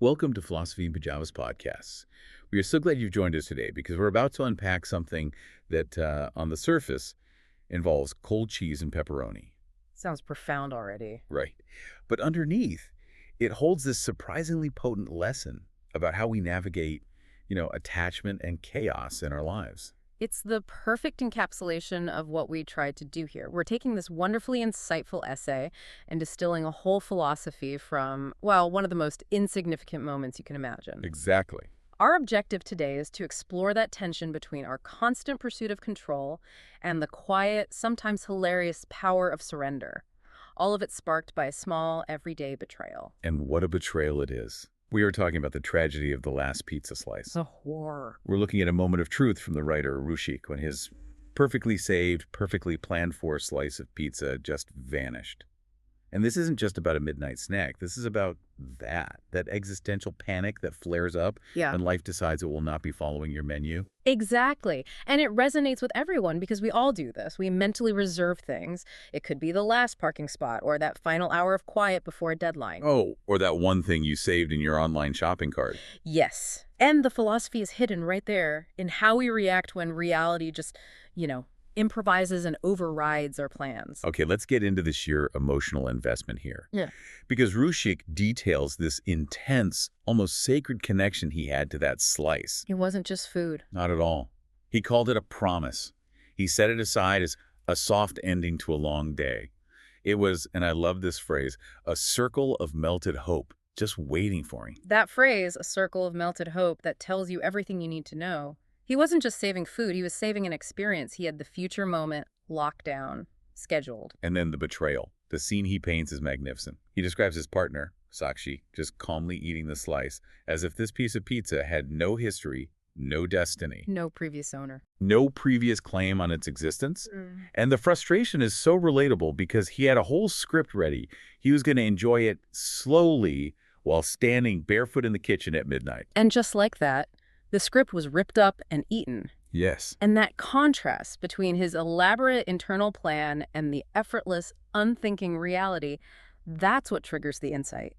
Welcome to Philosophy in Pajamas podcasts. We are so glad you've joined us today because we're about to unpack something that, on the surface, involves cold cheese and pepperoni. Sounds profound already. Right. But underneath, it holds this surprisingly potent lesson about how we navigate, attachment and chaos in our lives. It's the perfect encapsulation of what we tried to do here. We're taking this wonderfully insightful essay and distilling a whole philosophy from, well, one of the most insignificant moments you can imagine. Exactly. Our objective today is to explore that tension between our constant pursuit of control and the quiet, sometimes hilarious power of surrender. All of it sparked by a small, everyday betrayal. And what a betrayal it is. We are talking about the tragedy of the last pizza slice. The horror. We're looking at a moment of truth from the writer Rushik when his perfectly saved, perfectly planned for slice of pizza just vanished. And this isn't just about a midnight snack. This is about that existential panic that flares up Yeah. when life decides it will not be following your menu. Exactly. And it resonates with everyone because we all do this. We mentally reserve things. It could be the last parking spot or that final hour of quiet before a deadline. Oh, or that one thing you saved in your online shopping cart. Yes. And the philosophy is hidden right there in how we react when reality just, improvises and overrides our plans. Okay, let's get into the sheer emotional investment here. Yeah. Because Rushik details this intense, almost sacred connection he had to that slice. It wasn't just food. Not at all. He called it a promise. He set it aside as a soft ending to a long day. It was, and I love this phrase, a circle of melted hope, just waiting for him. That phrase, a circle of melted hope, that tells you everything you need to know. He wasn't just saving food, he was saving an experience. He had the future moment locked down, scheduled. And then the betrayal. The scene he paints is magnificent. He describes his partner, Sakshi, just calmly eating the slice, as if this piece of pizza had no history, no destiny, No previous owner. no previous claim on its existence. And the frustration is so relatable because he had a whole script ready. He was going to enjoy it slowly while standing barefoot in the kitchen at midnight. And just like that, the script was ripped up and eaten. Yes. And that contrast between his elaborate internal plan and the effortless, unthinking reality, that's what triggers the insight.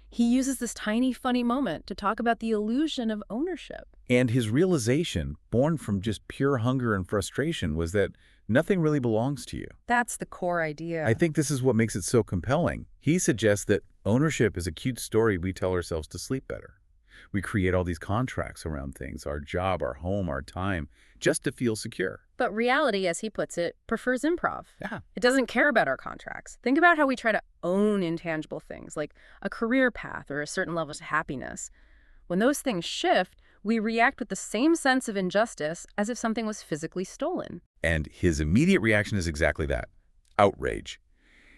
He uses this tiny, funny moment to talk about the illusion of ownership. And his realization, born from just pure hunger and frustration, was that nothing really belongs to you. That's the core idea. I think this is what makes it so compelling. He suggests that ownership is a cute story we tell ourselves to sleep better. We create all these contracts around things, our job, our home, our time, just to feel secure. But reality, as he puts it, prefers improv. Yeah. It doesn't care about our contracts. Think about how we try to own intangible things, like a career path or a certain level of happiness. When those things shift, we react with the same sense of injustice as if something was physically stolen. And his immediate reaction is exactly that, outrage.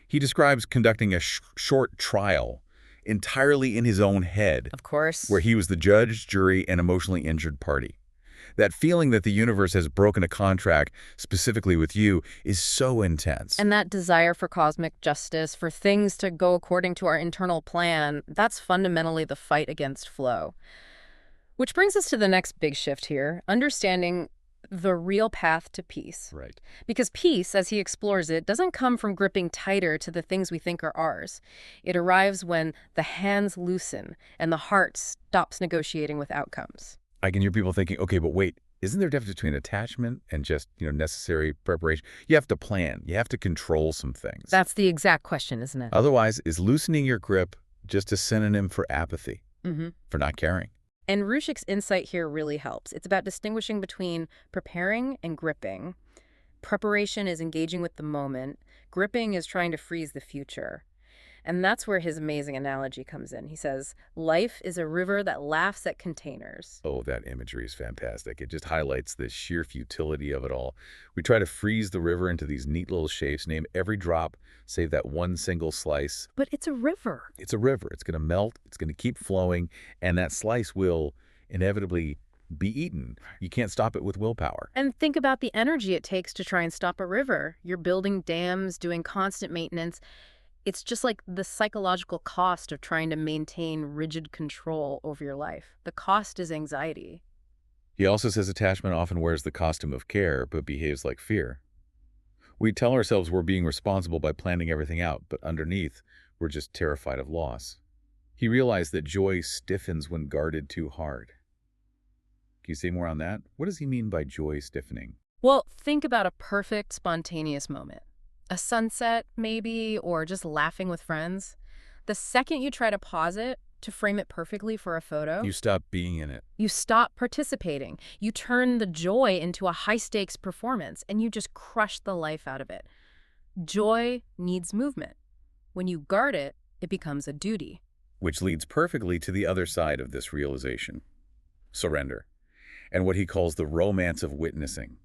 He describes conducting a short trial entirely in his own head, Of course. where he was the judge, jury, and emotionally injured party. That feeling that the universe has broken a contract, specifically with you, is so intense. And that desire for cosmic justice, for things to go according to our internal plan, that's fundamentally the fight against flow. Which brings us to the next big shift here, understanding the real path to peace. Right. Because peace, as he explores it, doesn't come from gripping tighter to the things we think are ours. It arrives when the hands loosen and the heart stops negotiating with outcomes. I can hear people thinking, okay, but wait, isn't there a difference between attachment and just, necessary preparation? You have to plan. You have to control some things. That's the exact question, isn't it? Otherwise, is loosening your grip just a synonym for apathy, for not caring? And Rushik's insight here really helps. It's about distinguishing between preparing and gripping. Preparation is engaging with the moment. Gripping is trying to freeze the future. And that's where his amazing analogy comes in. He says, life is a river that laughs at containers. Oh, that imagery is fantastic. It just highlights the sheer futility of it all. We try to freeze the river into these neat little shapes, name every drop, save that one single slice. But it's a river. It's a river. It's going to melt. It's going to keep flowing. And that slice will inevitably be eaten. You can't stop it with willpower. And think about the energy it takes to try and stop a river. You're building dams, doing constant maintenance. It's just like the psychological cost of trying to maintain rigid control over your life. The cost is anxiety. He also says attachment often wears the costume of care, but behaves like fear. We tell ourselves we're being responsible by planning everything out, but underneath, we're just terrified of loss. He realized that joy stiffens when guarded too hard. Can you say more on that? What does he mean by joy stiffening? Well, think about a perfect, spontaneous moment. A sunset, maybe, or just laughing with friends. The second you try to pause it, to frame it perfectly for a photo, You stop being in it. you stop participating. You turn the joy into a high-stakes performance, and you just crush the life out of it. Joy needs movement. When you guard it, it becomes a duty. Which leads perfectly to the other side of this realization. Surrender. And what he calls the romance of witnessing.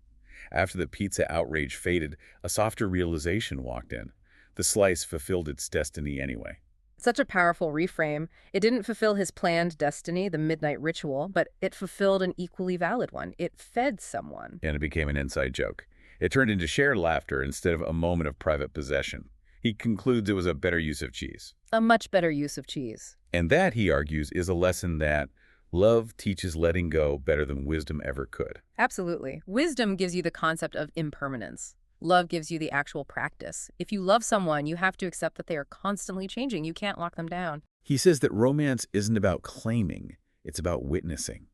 After the pizza outrage faded, a softer realization walked in. The slice fulfilled its destiny anyway. Such a powerful reframe. It didn't fulfill his planned destiny, the midnight ritual, but it fulfilled an equally valid one. It fed someone. And it became an inside joke. It turned into shared laughter instead of a moment of private possession. He concludes it was a better use of cheese. A much better use of cheese. And that, he argues, is a lesson that love teaches letting go better than wisdom ever could. Absolutely. Wisdom gives you the concept of impermanence. Love gives you the actual practice. If you love someone, you have to accept that they are constantly changing. You can't lock them down. He says that romance isn't about claiming, it's about witnessing.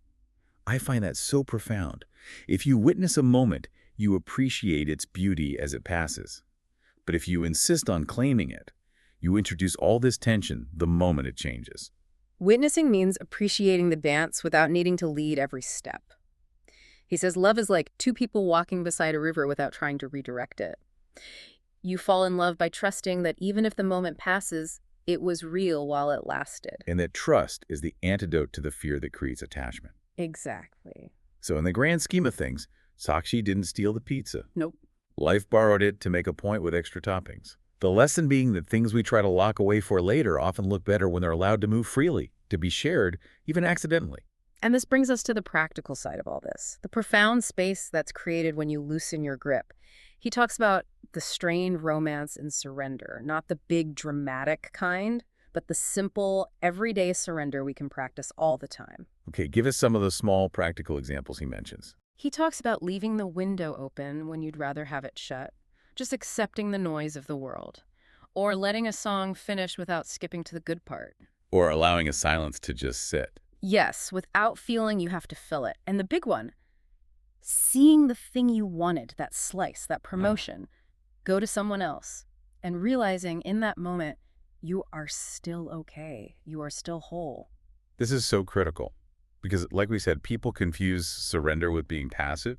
I find that so profound. If you witness a moment, you appreciate its beauty as it passes. But if you insist on claiming it, you introduce all this tension the moment it changes. Witnessing means appreciating the dance without needing to lead every step. He says love is like two people walking beside a river without trying to redirect it. You fall in love by trusting that even if the moment passes, it was real while it lasted. And that trust is the antidote to the fear that creates attachment. Exactly. So in the grand scheme of things, Sakshi didn't steal the pizza. Nope. Life borrowed it to make a point with extra toppings. The lesson being that things we try to lock away for later often look better when they're allowed to move freely, to be shared, even accidentally. And this brings us to the practical side of all this, the profound space that's created when you loosen your grip. He talks about the strained romance and surrender, not the big dramatic kind, but the simple, everyday surrender we can practice all the time. Okay, give us some of the small practical examples he mentions. He talks about leaving the window open when you'd rather have it shut, just accepting the noise of the world, or letting a song finish without skipping to the good part. Or allowing a silence to just sit. Yes, without feeling you have to fill it. And the big one, seeing the thing you wanted, that slice, that promotion, go to someone else, and realizing in that moment, you are still okay. You are still whole. This is so critical because, like we said, people confuse surrender with being passive.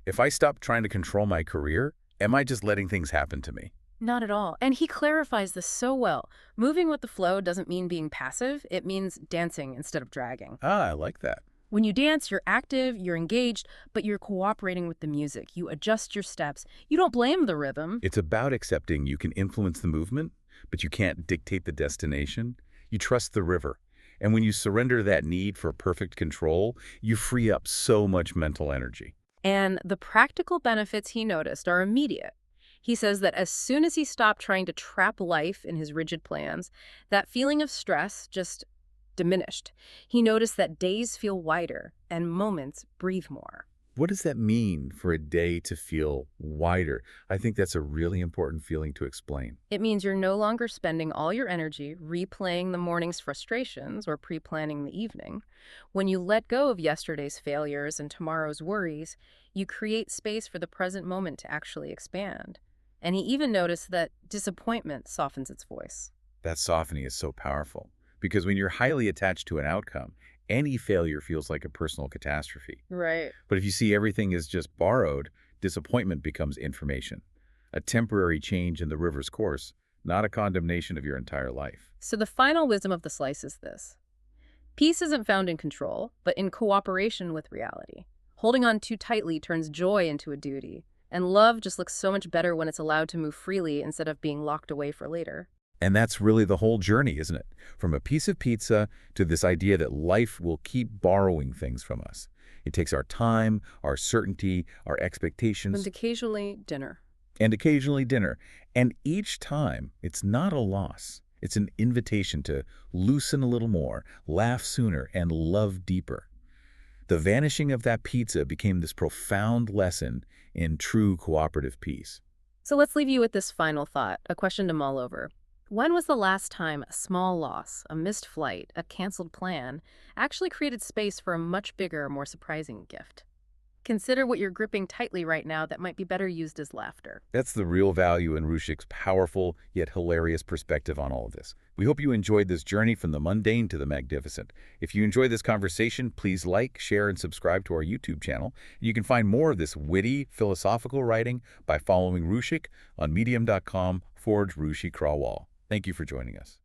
If I stop trying to control my career, am I just letting things happen to me? Not at all. And he clarifies this so well. Moving with the flow doesn't mean being passive. It means dancing instead of dragging. Ah, I like that. When you dance, you're active, you're engaged, but you're cooperating with the music. You adjust your steps. You don't blame the rhythm. It's about accepting you can influence the movement, but you can't dictate the destination. You trust the river. And when you surrender that need for perfect control, you free up so much mental energy. And the practical benefits he noticed are immediate. He says that as soon as he stopped trying to trap life in his rigid plans, that feeling of stress just diminished. He noticed that days feel wider and moments breathe more. What does that mean for a day to feel wider? I think that's a really important feeling to explain. It means you're no longer spending all your energy replaying the morning's frustrations or pre-planning the evening. When you let go of yesterday's failures and tomorrow's worries, you create space for the present moment to actually expand. And he even noticed that disappointment softens its voice. That softening is so powerful because when you're highly attached to an outcome, any failure feels like a personal catastrophe. Right. But if you see everything as just borrowed, disappointment becomes information, a temporary change in the river's course, not a condemnation of your entire life. So the final wisdom of the slice is this. Peace isn't found in control, but in cooperation with reality. Holding on too tightly turns joy into a duty. And love just looks so much better when it's allowed to move freely instead of being locked away for later. And that's really the whole journey, isn't it? From a piece of pizza to this idea that life will keep borrowing things from us. It takes our time, our certainty, our expectations. And occasionally dinner. And occasionally dinner. And each time, it's not a loss. It's an invitation to loosen a little more, laugh sooner, and love deeper. The vanishing of that pizza became this profound lesson in true cooperative peace. So let's leave you with this final thought, a question to mull over. When was the last time a small loss, a missed flight, a canceled plan actually created space for a much bigger, more surprising gift? Consider what you're gripping tightly right now that might be better used as laughter. That's the real value in Rushik's powerful yet hilarious perspective on all of this. We hope you enjoyed this journey from the mundane to the magnificent. If you enjoyed this conversation, please like, share, and subscribe to our YouTube channel. You can find more of this witty, philosophical writing by following Rushik on medium.com/Rushi Crawwall. Thank you for joining us.